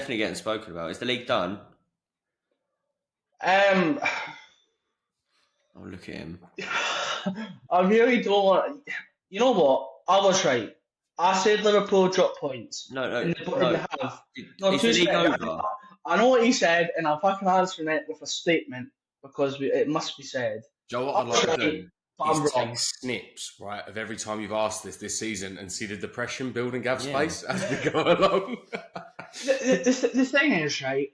definitely getting spoken about. Is the league done? Oh, look at him. I really don't want. You know what? I was right. I said Liverpool drop points. No. In the half. No, Is the league over? I know what he said, and I'm fucking answering it with a statement because it must be said. Do you know what I'd like to do? I'm Is wrong. take snips, right, of every time you've asked this season and see the depression build in Gav's face as we go along. The thing is, right,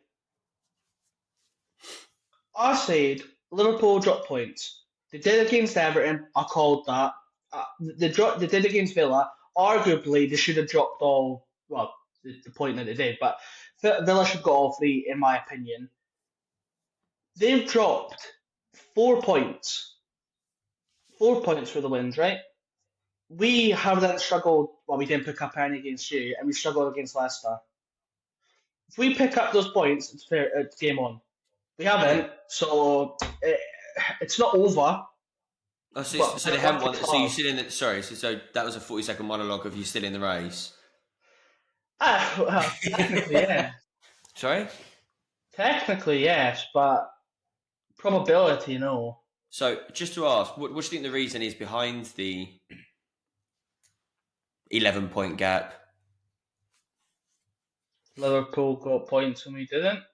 I said Liverpool drop points. They did against Everton, I called that. They did against Villa. Arguably, they should have dropped all, well, the point that they did, but Villa should have got all 3, in my opinion. They've dropped 4 points. 4 points for the wins, right? We have then struggled. Well, we didn't pick up any against you, and we struggled against Leicester. If we pick up those points, it's fair. It's game on. We haven't, so it's not over. Oh, so they haven't won. So you're still in the. Sorry, so that was a 40-second monologue of you still in the race. Well, technically, yeah. Sorry. Technically, yes, but probability, no. So, just to ask, what do you think the reason is behind the 11-point gap? Liverpool got points and we didn't.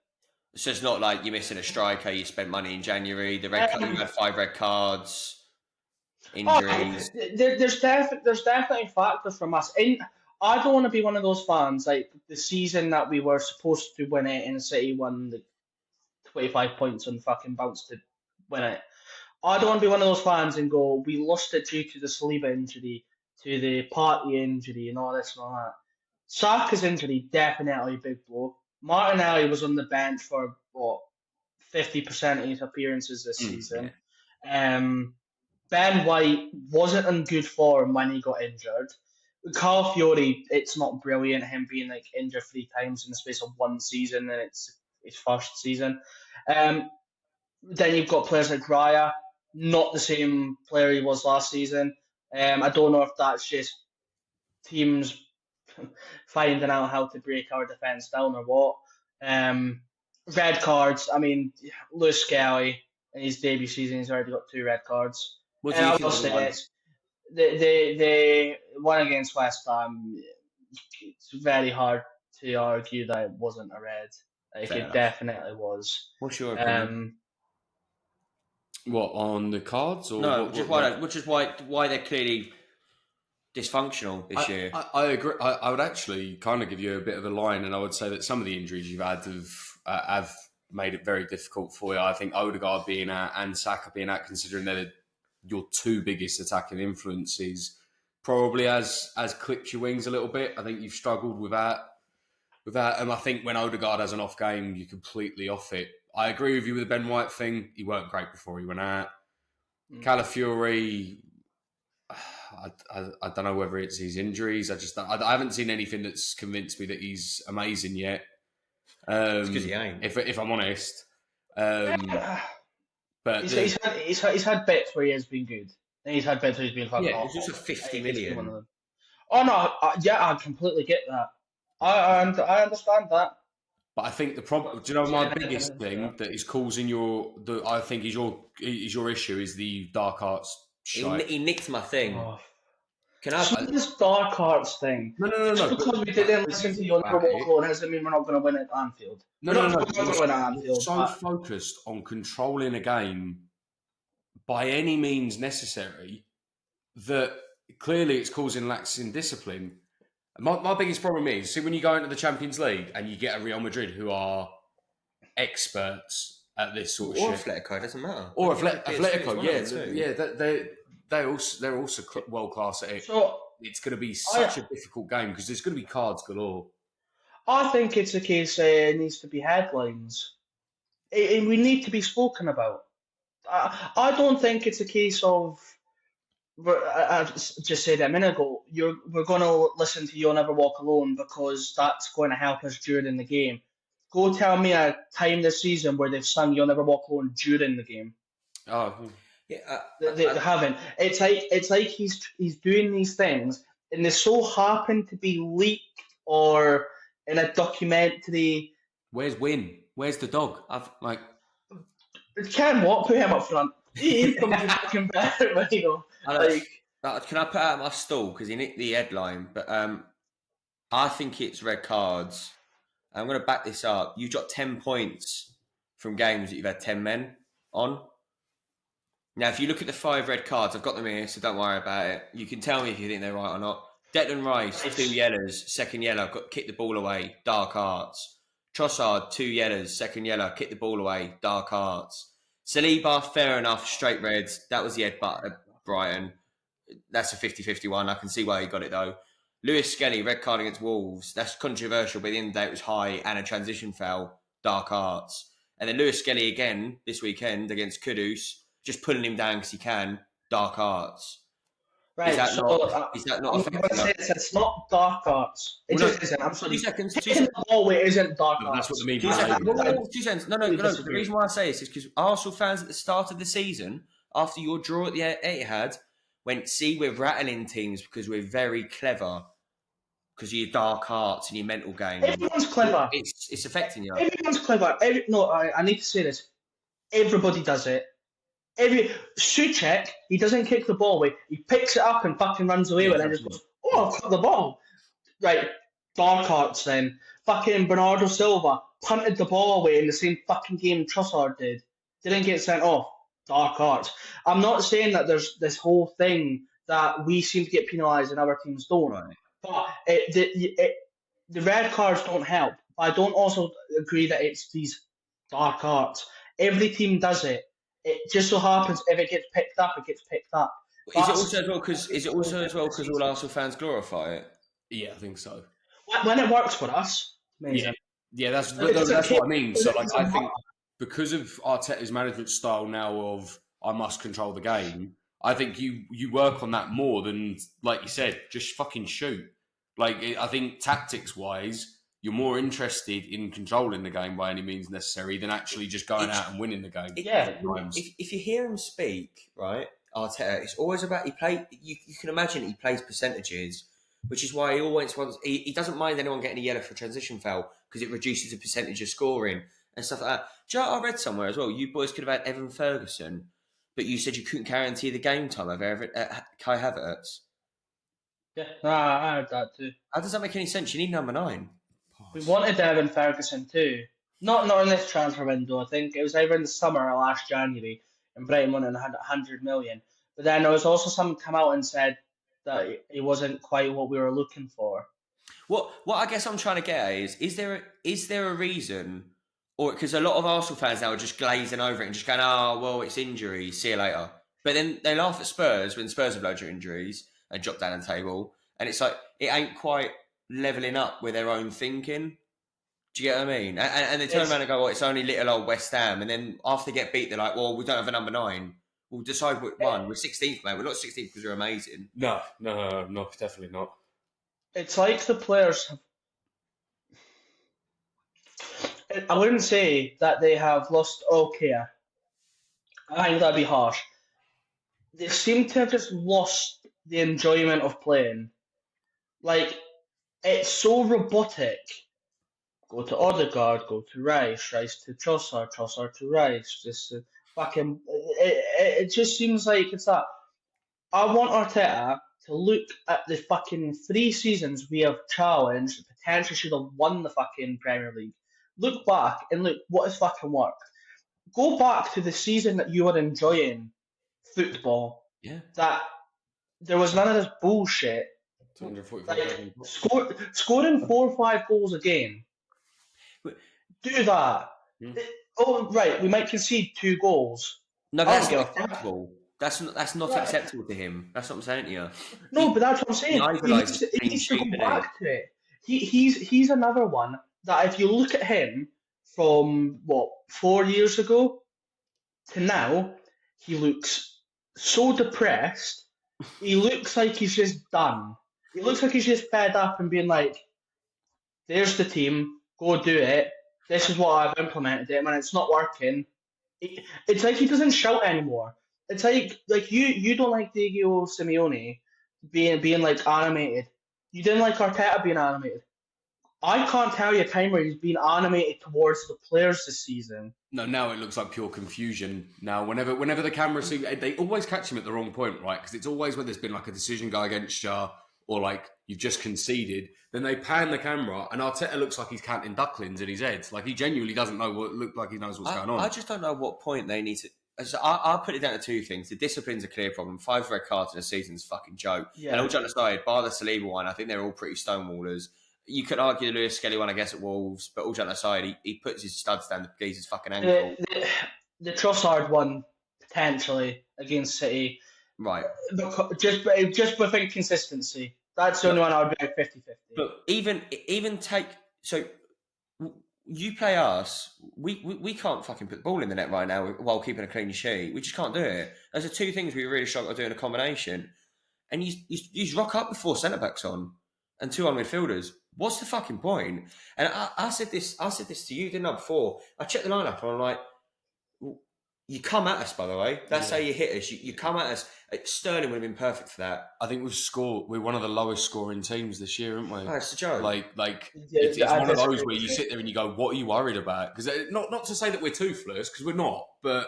So it's not like you're missing a striker, you spent money in January, you had 5 red cards, injuries. There's definitely factors from us. I don't want to be one of those fans, like the season that we were supposed to win it and City won the 25 points and fucking bounced to win it. I don't want to be one of those fans and go, we lost it due to the Saliba injury, to the Partey injury, and all this and all that. Saka's injury, definitely a big blow. Martinelli was on the bench for, 50% of his appearances this season. Yeah. Ben White wasn't in good form when he got injured. Carl Fiore, it's not brilliant, him being injured 3 times in the space of 1 season, and it's his first season. Then you've got players like Raya, not the same player he was last season. I don't know if that's just teams finding out how to break our defence down or what. Red cards, I mean, Lewis Skelly, in his debut season, he's already got 2 red cards. What do you think? The one against West Ham, it's very hard to argue that it wasn't a red. It definitely was. What's your opinion? What, on the cards? Or no, which is why they're clearly dysfunctional this year. I agree. I would actually kind of give you a bit of a line, and I would say that some of the injuries you've had have made it very difficult for you. I think Odegaard being out and Saka being out, considering they're your 2 biggest attacking influences, probably has clipped your wings a little bit. I think you've struggled with that. And I think when Odegaard has an off game, you're completely off it. I agree with you with the Ben White thing. He weren't great before he went out. Calafiori, I don't know whether it's his injuries. I haven't seen anything that's convinced me that he's amazing yet. It's because he ain't. If I'm honest. But he's had bits where he has been good. And he's had bits where he's been fucking awful. It's just a 50 million. Oh no, I completely get that. I understand that. But I think the problem, do you know, my biggest thing that is causing I think is your issue is the dark arts shite. He nicked my thing. Oh. Can I? So this dark arts thing. No. Just because we didn't listen to you on the walk on doesn't mean we're not going to win at Anfield. No. Anfield, so focused on controlling a game by any means necessary that clearly it's causing lax in discipline. My biggest problem is, see, when you go into the Champions League and you get a Real Madrid who are experts at this sort of shit. Or Atletico, doesn't matter. Or Atletico, yeah. They're also world class at it. So it's going to be such a difficult game because there's going to be cards galore. I think it's a case it needs to be headlines. We need to be spoken about. I don't think it's a case of, I just said a minute ago, we're going to listen to You'll Never Walk Alone because that's going to help us during the game. Go tell me a time this season where they've sung You'll Never Walk Alone during the game. Oh, yeah, they haven't. It's like he's doing these things, and they so happen to be leaked or in a documentary. Where's Win? Where's the dog? Ken Watt put him up front. He's going to be fucking better, you know. Can I put out my stall because he nicked the headline? But I think it's red cards. I'm going to back this up. You've got 10 points from games that you've had 10 men on. Now, if you look at the 5 red cards, I've got them here, so don't worry about it. You can tell me if you think they're right or not. Declan Rice, 2 yellows, second yellow, kick the ball away, dark arts. Trossard, 2 yellows, second yellow, kick the ball away, dark arts. Saliba, fair enough, straight reds. That was the headbutt at Brighton. That's a 50-50 one. I can see why he got it, though. Lewis Skelly, red card against Wolves. That's controversial, but at the end of the day, it was high and a transition foul, dark arts. And then Lewis Skelly again this weekend against Kudus, just pulling him down because he can, dark arts. Right, is that not effective? It's not dark arts. It just isn't. I'm sorry. 2 seconds. Taking the ball away isn't dark arts. That's what I mean. 2 seconds. 2 seconds. No. The reason why I say this is because Arsenal fans at the start of the season, after your draw at the Etihad, went, see, we're rattling teams because we're very clever because of your dark arts and your mental game. Everyone's clever. It's affecting you. Everyone's clever. I need to say this. Everybody does it. Souček, he doesn't kick the ball away. He picks it up and fucking runs away with it and just goes, oh, I've got the ball. Right, dark arts then. Fucking Bernardo Silva punted the ball away in the same fucking game Trossard did. Didn't get sent off. Dark arts. I'm not saying that there's this whole thing that we seem to get penalised and other teams don't. Right. But the red cards don't help. I don't also agree that it's these dark arts. Every team does it. It just so happens if it gets picked up, it gets picked up. Is it also as well because all Arsenal fans glorify it? Yeah, I think so. When it works for us, amazing. Yeah, that's what I mean. So, I think because of Arteta's management style now of I must control the game, I think you work on that more than, like you said, just fucking shoot. I think tactics-wise, you're more interested in controlling the game by any means necessary than actually just going out and winning the game. If you hear him speak, right, Arteta, it's always about you can imagine he plays percentages, which is why he always wants. He doesn't mind anyone getting a yellow for a transition foul because it reduces the percentage of scoring and stuff like that. Do you know what I read somewhere as well? You boys could have had Evan Ferguson, but you said you couldn't guarantee the game time of Kai Havertz. Yeah, I heard that too. How does that make any sense? You need number 9. We wanted Evan Ferguson too. Not in this transfer window. I think it was either in the summer or last January, and Brighton won and had 100 million. But then there was also someone come out and said that he wasn't quite what we were looking for. What I guess I'm trying to get at is there a reason, or because a lot of Arsenal fans now are just glazing over it and just going, oh well, it's injuries, see you later. But then they laugh at Spurs when Spurs have loads of injuries and drop down the table, and it's like it ain't quite levelling up with their own thinking. Do you get what I mean? And they turn around and go, well, it's only little old West Ham. And then after they get beat, they're like, well, we don't have a number 9. We'll decide which one. We're 16th, mate. We're not 16th because we're amazing. No, definitely not. It's like the players have... I wouldn't say that they have lost all care. I think that'd be harsh. They seem to have just lost the enjoyment of playing. It's so robotic. Go to Odegaard, go to Rice to Trossard to Rice. Just fucking. It just seems like it's that. I want Arteta to look at the fucking 3 seasons we have challenged, potentially should have won the fucking Premier League. Look back and look what has fucking worked. Go back to the season that you were enjoying football. Yeah. That there was none of this bullshit. 245 scoring 4 or 5 goals a game. Do that. Right, we might concede 2 goals. No, that's not acceptable. That's not acceptable to him. That's what I'm saying to you. No, but that's what I'm saying. He needs to go back to it. He's another one that if you look at him from 4 years ago to now, he looks so depressed. He looks like he's just done. He looks like he's just fed up and being like, there's the team, go do it. This is what I've implemented it, and it's not working. It's like he doesn't shout anymore. It's like you don't like Diego Simeone being like animated. You didn't like Arteta being animated. I can't tell you a time where he's been animated towards the players this season. No, now it looks like pure confusion. Now, whenever the camera see, they always catch him at the wrong point, right? Because it's always when there's been like a decision go against you, or like you've just conceded. Then they pan the camera, and Arteta looks like he's counting ducklings in his head. Like he genuinely doesn't know what look like he knows what's going on. I just don't know what point they need to. So I put it down to two things. The discipline's a clear problem. 5 red cards in a season's a fucking joke. Yeah. And all joking aside, bar the Saliba one, I think they're all pretty stonewallers. You could argue the Lewis Skelly one, I guess, at Wolves, but all joking aside, he puts his studs down to geese his fucking ankle. The Trossard one, potentially, against City. Right. Just with inconsistency. That's the only one I would be like 50-50. But even take... So, you play us, we can't fucking put the ball in the net right now while keeping a clean sheet. We just can't do it. Those are two things we really struggle to do in a combination. And you rock up with 4 centre-backs on and 2 on midfielders. What's the fucking point? And I said this to you, didn't I, before? I checked the lineup and I'm like, you come at us, by the way. That's how you hit us. You come at us. Sterling would have been perfect for that. I think we're one of the lowest scoring teams this year, aren't we? Oh, it's a joke. It's one of those where you sit there and you go, what are you worried about? Because not to say that we're toothless, because we're not, but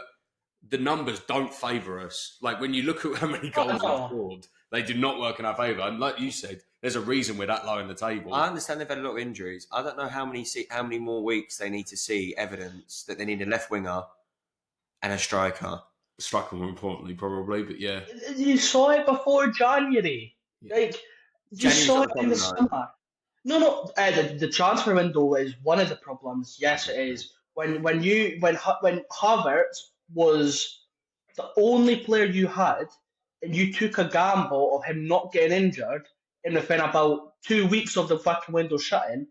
the numbers don't favour us. Like when you look at how many goals we've scored, they do not work in our favour. And like you said, there's a reason we're that low in the table. I understand they've had a lot of injuries. I don't know how many more weeks they need to see evidence that they need a left winger and a striker. Striker more importantly, probably, but yeah. You saw it before January. Yeah. Like, you saw it in the summer. No, the transfer window is one of the problems. Yes, it is. When Havertz was the only player you had, and you took a gamble of him not getting injured, and within about 2 weeks of the fucking window shutting,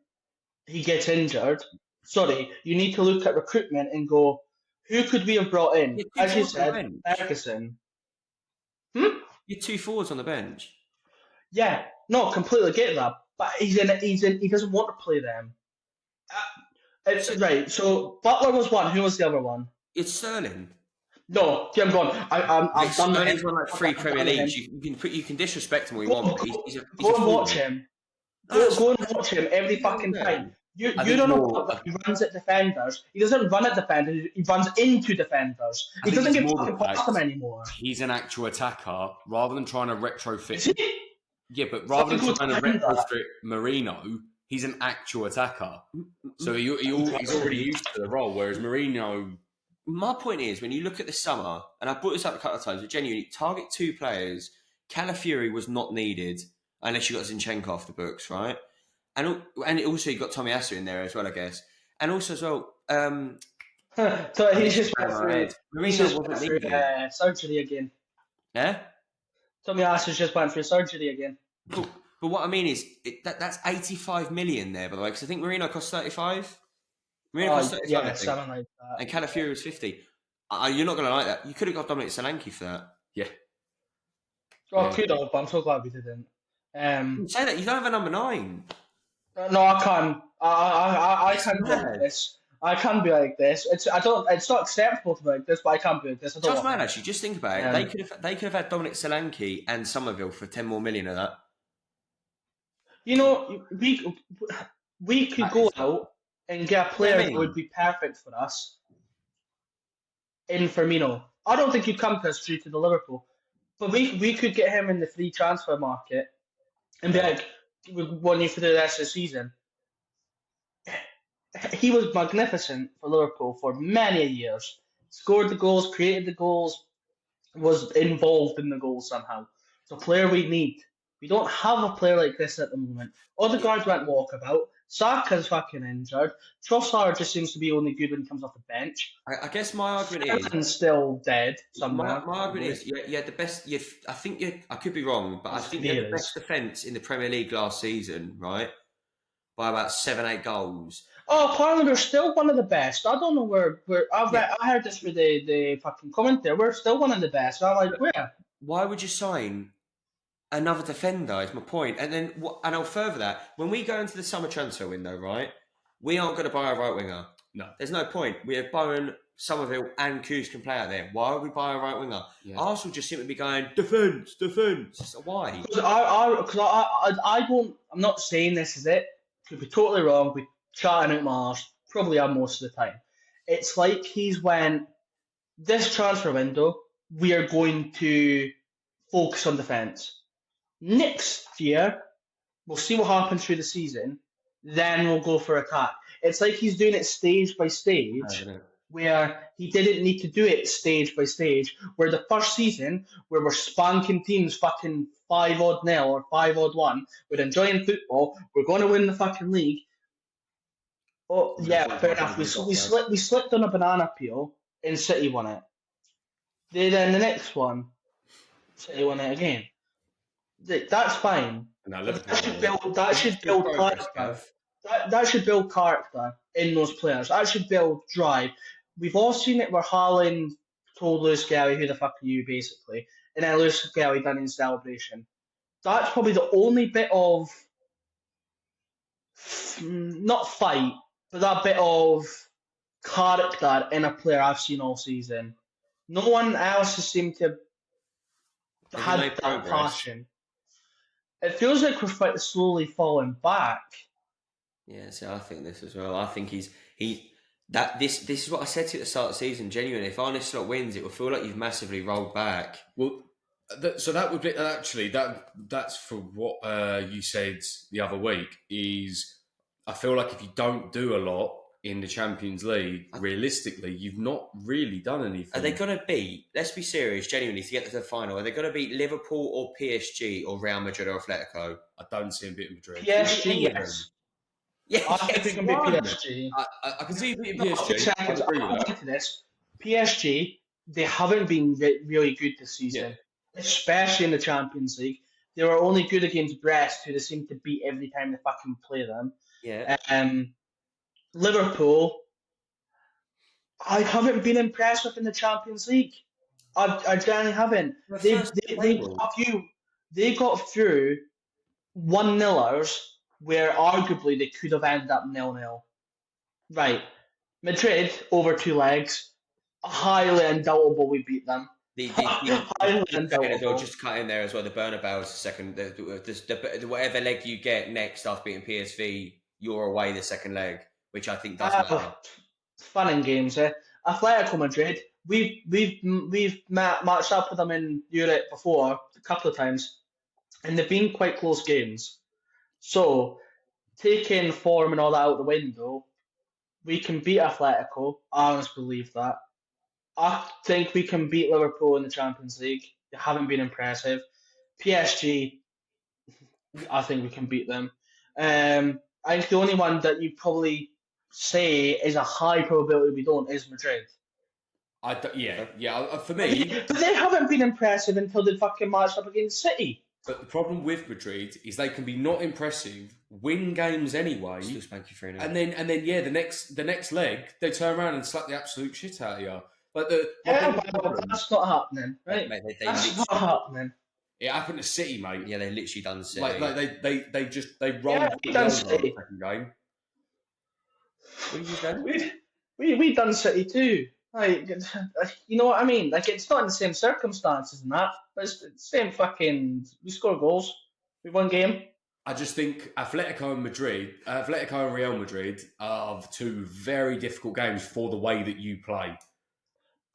he gets injured. Sorry, you need to look at recruitment and go, who could we have brought in? As you said, Ferguson. You're 2 forwards on the bench. Yeah, no, completely get that. But he doesn't want to play them. Right, so Butler was one. Who was the other one? It's Sterling. No, Jim, go on. I've done that. He's won like 3 Premier Leagues. You can disrespect him all you want. Go and watch him. Go and watch him every fucking time. You don't know what he runs at defenders. He doesn't run at defenders. He runs into defenders. He doesn't get fucking past them anymore. He's an actual attacker rather than trying to retrofit. Is he? Yeah, but rather than trying to retrofit Mourinho, he's an actual attacker. So he's already used to the role, whereas Mourinho... My point is, when you look at the summer, and I've brought this up a couple of times, but genuinely, target 2 players, Calafiori was not needed unless you got Zinchenko off the books, right? And also you got Tommy Asu in there as well, I guess. And also as well... so he just went through surgery again. Yeah? Tommy Asu's just went through surgery again. But what I mean is, that's 85 million there, by the way, because I think Marino cost 35. Marino cost 35, yeah, something like that. And Calafiori was 50. You're not going to like that. You could have got Dominic Solanke for that. Yeah. Oh, could have, but I'm so glad we didn't. Say that, you don't have a number 9. No, I can't. I can't be like this. I can't be like this. It's not acceptable to be like this, but I can't be like this. Just man, actually, just think about it. They could have had Dominic Solanke and Somerville for 10 more million of that. You know, we could go out and get a player who would be perfect for us in Firmino. I don't think he'd come to us due to the Liverpool, but we could get him in the free transfer market and be like, we want you for the rest of the season. He was magnificent for Liverpool for many years. Scored the goals, created the goals, was involved in the goals somehow. It's a player we need. We don't have a player like this at the moment. Other guys went walkabout. Saka's fucking injured. Trossard just seems to be only good when he comes off the bench. I guess my argument is still dead somewhere. My argument is, yeah, the best. I think I could be wrong, but I think you're the best defence in the Premier League last season, right? By about 7-8 goals. Oh, apparently we're still one of the best. I don't know where. I heard this with the fucking comment there. We're still one of the best. And I'm like, where? Why would you sign another defender? Is my point. And then, and I'll further that. When we go into the summer transfer window, right, we aren't going to buy a right winger. No, there's no point. We have Bowen, Somerville, and Kuz can play out there. Why would we buy a right winger? Yeah. Arsenal just seem to be going defence. So why? Because I don't. I'm not saying this is it. could be totally wrong, be chatting out my arse, probably am most of the time. It's like he's went, this transfer window, we are going to focus on defence. Next year, we'll see what happens through the season, then we'll go for attack. It's like he's doing it stage by stage, where he didn't need to do it stage by stage, where the first season, where we're spanking teams fucking 5-0 or 5-1, we're enjoying football, we're going to win the fucking league. Oh, yeah, fair enough. We slipped on a banana peel and City won it. Then the next one, City won it again. That's fine. That should build character. That should build character in those players. That should build drive. We've all seen it where Haaland told Lewis Galley, who the fuck are you, basically, and then Lewis Galley done his celebration. That's probably the only bit of, not fight, but that bit of character in a player I've seen all season. No one else has seemed to have that passion. It feels like we're quite slowly falling back. Yeah, so I think this as well. I think this is what I said to you at the start of the season. Genuinely, if Arne Slot wins, it will feel like you've massively rolled back. Well, so that would be actually that's for what you said the other week. Is I feel like if you don't do a lot in the Champions League, realistically, you've not really done anything. Are they going to beat? Let's be serious, genuinely, to get to the final. Are they going to beat Liverpool or PSG or Real Madrid or Atletico? I don't see them beating Madrid. PSG, yes. Yeah, I think we can beat PSG. I can see you beating PSG. I'll get to this. PSG, they haven't been really good this season, especially in the Champions League. They were only good against Brest, who they seem to beat every time they fucking play them. Yeah. Liverpool, I haven't been impressed with in the Champions League. I generally haven't. They got through 1-0ers where arguably they could have ended up 0-0. Right. Madrid, over 2 legs, highly undoubtable we beat them. Highly undoubtable. Just cut in there as well. The Bernabeu is the second. Whatever leg you get next after beating PSV, you're away the second leg, which I think does matter. Fun and games, eh? Atletico Madrid, we've matched up with them in Europe before a couple of times, and they've been quite close games. So, taking form and all that out the window, we can beat Atletico. I honestly believe that. I think we can beat Liverpool in the Champions League. They haven't been impressive. PSG, I think we can beat them. I think the only one that you probably say is a high probability we don't is Madrid. For me. But they haven't been impressive until they fucking matched up against City. But the problem with Madrid is they can be not impressive, win games anyway, still spank you 3-0. and then the next leg they turn around and slap the absolute shit out of you. Like that's not happening, right? Mate, that's not happening. It happened to City, mate. Yeah, they literally done City. Like they rolled the done City. Second game. What did you say? We done City too. Like, you know what I mean? Like, it's not in the same circumstances and that, but it's the same fucking. We score goals. We won game. I just think Atletico and Real Madrid are 2 very difficult games for the way that you play.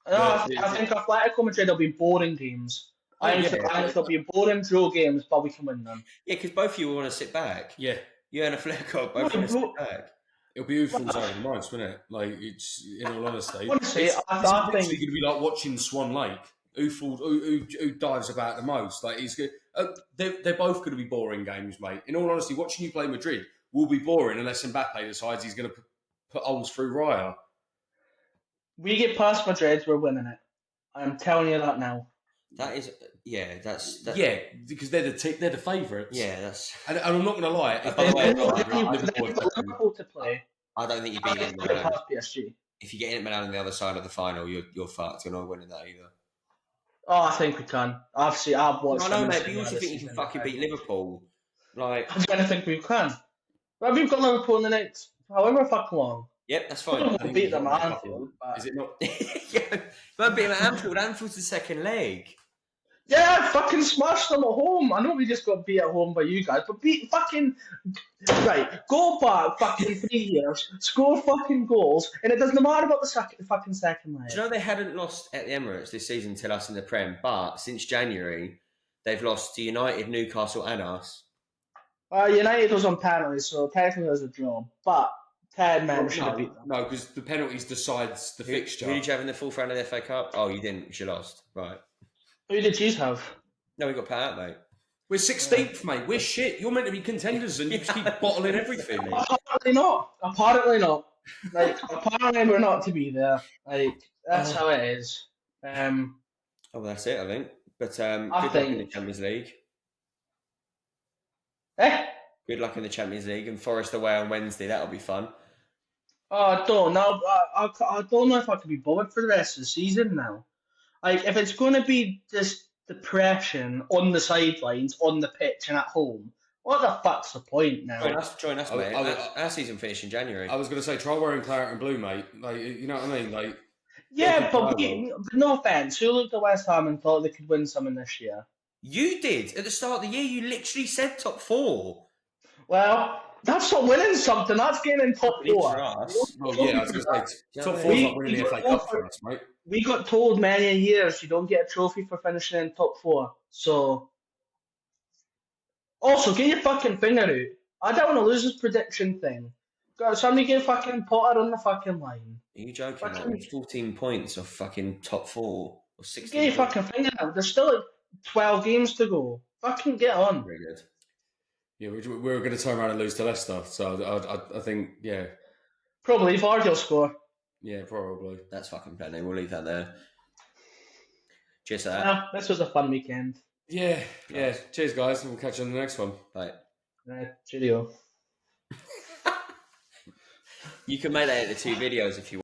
I think Atletico Madrid will be boring games. I think they'll be boring draw games, but we can win them. Yeah, because both of you want to sit back. Yeah. You and Atletico both want to sit back. It'll be who falls over the most, won't it? Like, it's, in all honesty. Honestly, it's I think going to be like watching Swan Lake. Who dives about the most? Like, he's good. They're both going to be boring games, mate. In all honesty, watching you play Madrid will be boring unless Mbappe decides he's going to put holes through Raya. We get past Madrid, we're winning it. I'm telling you that now. That is, that's because they're the favourites. Yeah, that's. And I'm not going to lie. By the way, Liverpool to play. I don't think you beat Inter Milan. Past PSG. If you get Inter Milan on the other side of the final, you're fucked. You're not winning that either. Oh, I think we can. I've watched. No, mate. But you also think you can fucking beat Liverpool? Like, I don't think we can. But we've got Liverpool in the next however fucking long. Yep, that's fine. We'll beat them at Anfield. Is it not? Yeah, but beat them at Anfield. Anfield's the second leg. Yeah, I fucking smashed them at home. I know we just got beat at home by you guys, but beat fucking right. Go back fucking 3 years, score fucking goals, and it doesn't matter about the second leg. Do you know they hadn't lost at the Emirates this season till us in the Prem, but since January they've lost to United, Newcastle, and us. United was on penalties, so technically it was a draw, but 10 men should have beat them. No, because the penalties decides the fixture. Who did you have in the fourth round of the FA Cup? Oh, you didn't. You lost. Right. Who did you have? No, we got put out, mate. We're 16th, mate. We're shit. You're meant to be contenders, and you just keep bottling everything. Apparently not. Apparently not. Like, apparently we're not to be there. Like, that's how it is. Oh, well, that's it, I think. But good I luck think- in the Champions League. Eh? Good luck in the Champions League and Forest away on Wednesday. That'll be fun. Oh, I don't know. I don't know if I can be bothered for the rest of the season now. Like, if it's going to be just depression on the sidelines, on the pitch, and at home, what the fuck's the point now? Join us, mate. Our season finished in January. I was going to say, try wearing claret and blue, mate. Like, you know what I mean? Like, Yeah, but no offense. Who looked at West Ham and thought they could win something this year? You did. At the start of the year, you literally said top 4. Well, that's not winning something. That's getting in top League 4. for us. well, yeah, I was going to say, top 4's We- not winning the we FA got Cup for us, mate. We got told many years you don't get a trophy for finishing in top 4. So, also get your fucking finger out. I don't want to lose this prediction thing. Got somebody get fucking Potter on the fucking line. Are you joking? Fucking- Mate? 14 points off fucking top 4 or 16. Get your fucking finger out. There's still like 12 games to go. Fucking get on. Very good. Yeah, we're going to turn around and lose to Leicester. So I think, yeah. Probably Vardy will score. Yeah, probably. That's fucking plenty. We'll leave that there. Cheers to that. Well, this was a fun weekend. Yeah. Cheers, guys. We'll catch you on the next one. Right. Cheerio. You can make that into 2 videos if you want.